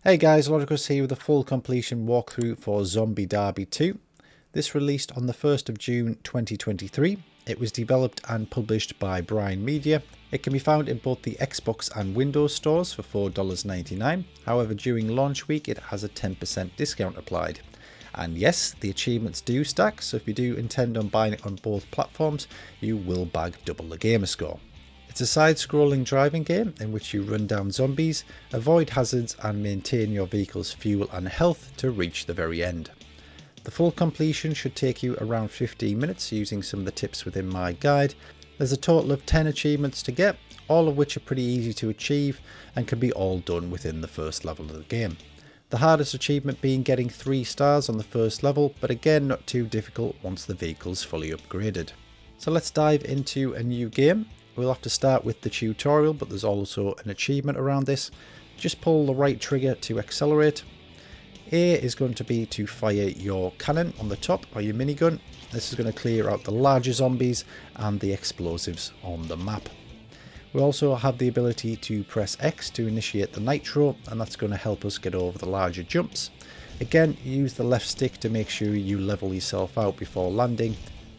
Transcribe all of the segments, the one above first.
Hey guys, Lodicus here with a full completion walkthrough for Zombie Derby 2. This released on the 1st of June 2023. It was developed and published by Brian Media. It can be found in both the Xbox and Windows stores for $4.99. However, during launch week it has a 10% discount applied. And yes, the achievements do stack, so if you do intend on buying it on both platforms, you will bag double the gamer score. It's a side-scrolling driving game in which you run down zombies, avoid hazards and maintain your vehicle's fuel and health to reach the very end. The full completion should take you around 15 minutes using some of the tips within my guide. There's a total of 10 achievements to get, all of which are pretty easy to achieve and can be all done within the first level of the game. The hardest achievement being getting 3 stars on the first level, but again not too difficult once the vehicle's fully upgraded. So let's dive into a new game. We'll have to start with the tutorial, but there's also an achievement around this. Just pull the right trigger to accelerate. A is going to be to fire your cannon on the top, or your minigun. This is going to clear out the larger zombies and the explosives on the map. We also have the ability to press X to initiate the nitro, and that's going to help us get over the larger jumps. Again, use the left stick to make sure you level yourself out before landing.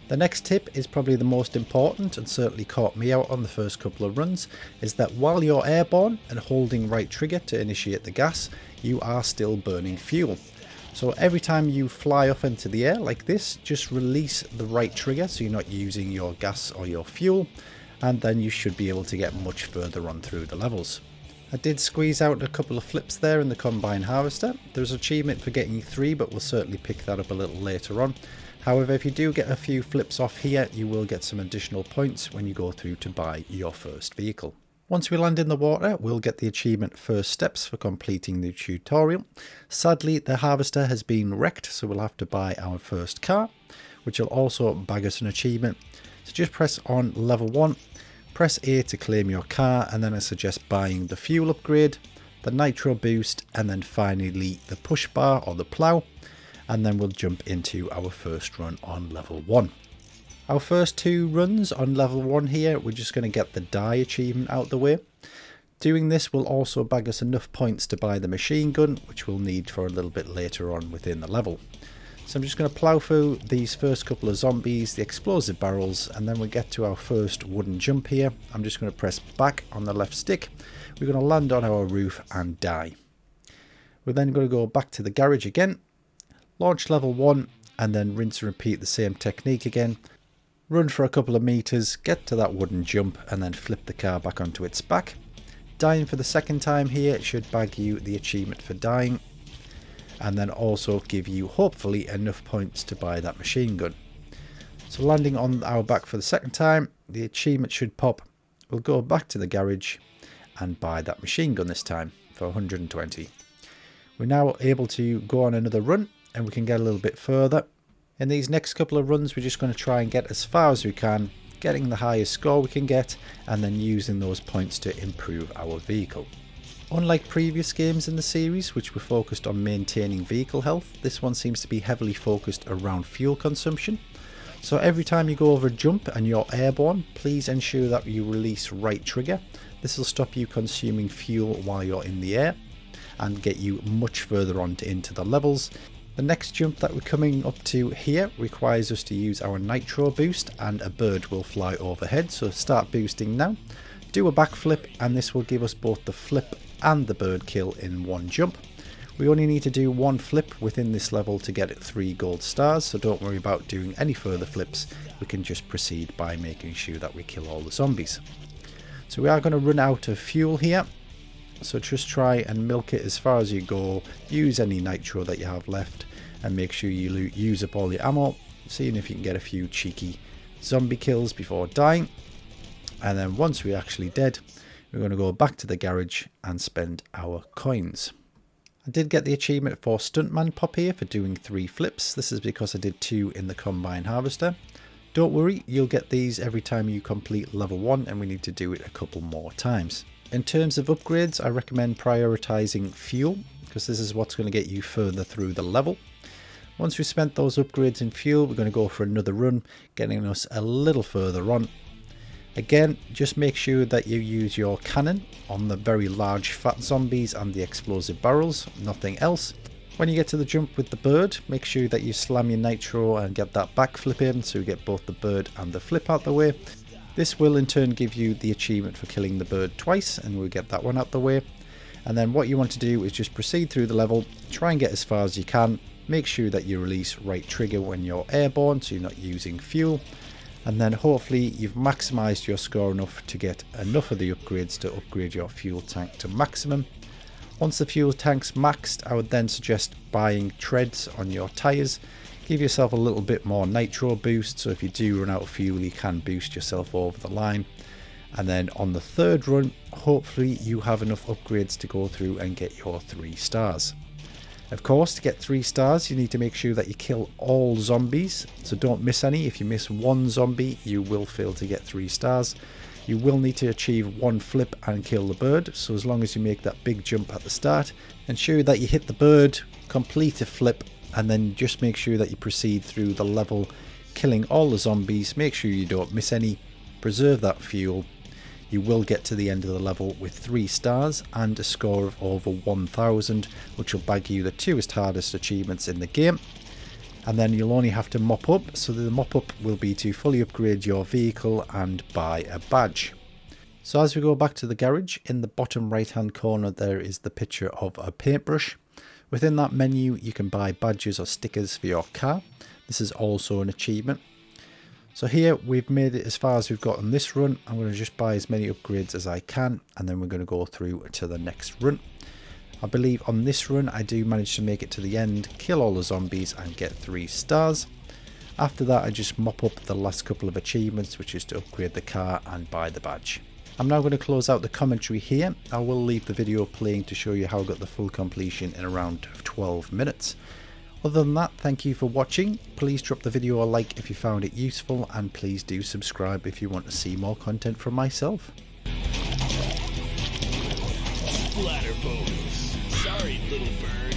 The next tip is probably the most important and certainly caught me out on the first couple of runs, is that while you're airborne and holding right trigger to initiate the gas, you are still burning fuel. So every time you fly off into the air like this, just release the right trigger so you're not using your gas or your fuel, and then you should be able to get much further on through the levels. I did squeeze out a couple of flips there in the Combine Harvester. There's an achievement for getting 3, but we'll certainly pick that up a little later on. However, if you do get a few flips off here, you will get some additional points when you go through to buy your first vehicle. Once we land in the water, we'll get the achievement First Steps for completing the tutorial. Sadly, the harvester has been wrecked, so we'll have to buy our first car, which will also bag us an achievement. So just press on level 1, press A to claim your car, and then I suggest buying the fuel upgrade, the nitro boost, and then finally the push bar or the plough. And then we'll jump into our first run on level 1. Our first 2 runs on level 1 here, we're just going to get the die achievement out the way. Doing this will also bag us enough points to buy the machine gun, which we'll need for a little bit later on within the level. So I'm just going to plough through these first couple of zombies, the explosive barrels, and then we get to our first wooden jump here. I'm just going to press back on the left stick. We're going to land on our roof and die. We're then going to go back to the garage again. Launch level 1 and then rinse and repeat the same technique again. Run for a couple of meters, get to that wooden jump and then flip the car back onto its back. Dying for the second time here should bag you the achievement for dying, and then also give you hopefully enough points to buy that machine gun. So landing on our back for the second time, the achievement should pop. We'll go back to the garage and buy that machine gun this time for 120. We're now able to go on another run, and we can get a little bit further. In these next couple of runs, we're just going to try and get as far as we can, getting the highest score we can get, and then using those points to improve our vehicle. Unlike previous games in the series, which were focused on maintaining vehicle health, this one seems to be heavily focused around fuel consumption. So every time you go over a jump and you're airborne, please ensure that you release right trigger. This will stop you consuming fuel while you're in the air and get you much further on into the levels. The next jump that we're coming up to here requires us to use our nitro boost, and a bird will fly overhead, so start boosting now. Do a backflip, and this will give us both the flip and the bird kill in one jump. We only need to do 1 flip within this level to get 3 gold stars, so don't worry about doing any further flips. We can just proceed by making sure that we kill all the zombies. So we are going to run out of fuel here. So just try and milk it as far as you go. Use any nitro that you have left and make sure you use up all your ammo, seeing if you can get a few cheeky zombie kills before dying. And then once we're actually dead, we're going to go back to the garage and spend our coins. I did get the achievement for Stuntman Pop here for doing 3 flips. This is because I did 2 in the Combine Harvester. Don't worry, you'll get these every time you complete level 1, and we need to do it a couple more times. In terms of upgrades, I recommend prioritizing fuel, because this is what's going to get you further through the level. Once we've spent those upgrades in fuel, we're going to go for another run, getting us a little further on. Again, just make sure that you use your cannon on the very large fat zombies and the explosive barrels, nothing else. When you get to the jump with the bird, make sure that you slam your nitro and get that backflip in so you get both the bird and the flip out the way. This will in turn give you the achievement for killing the bird twice, and we'll get that one out the way. And then what you want to do is just proceed through the level, try and get as far as you can. Make sure that you release right trigger when you're airborne so you're not using fuel. And then hopefully you've maximised your score enough to get enough of the upgrades to upgrade your fuel tank to maximum. Once the fuel tank's maxed, I would then suggest buying treads on your tyres. Give yourself a little bit more nitro boost, so if you do run out of fuel you can boost yourself over the line. And then on the third run, hopefully you have enough upgrades to go through and get your 3 stars. Of course, to get 3 stars you need to make sure that you kill all zombies, so don't miss any. If you miss one zombie you will fail to get 3 stars. You will need to achieve 1 flip and kill the bird, so as long as you make that big jump at the start, ensure that you hit the bird, complete a flip, and then just make sure that you proceed through the level killing all the zombies. Make sure you don't miss any, preserve that fuel. You will get to the end of the level with 3 stars and a score of over 1000, which will bag you the 2 hardest achievements in the game. And then you'll only have to mop up, so the mop up will be to fully upgrade your vehicle and buy a badge. So as we go back to the garage, in the bottom right hand corner there is the picture of a paintbrush. Within that menu you can buy badges or stickers for your car. This is also an achievement. So here we've made it as far as we've got on this run. I'm going to just buy as many upgrades as I can, and then we're going to go through to the next run. I believe on this run I do manage to make it to the end, kill all the zombies and get 3 stars. After that I just mop up the last couple of achievements, which is to upgrade the car and buy the badge. I'm now going to close out the commentary here. I will leave the video playing to show you how I got the full completion in around 12 minutes. Other than that, thank you for watching. Please drop the video a like if you found it useful, and please do subscribe if you want to see more content from myself. Splatter bonus. Sorry, little bird.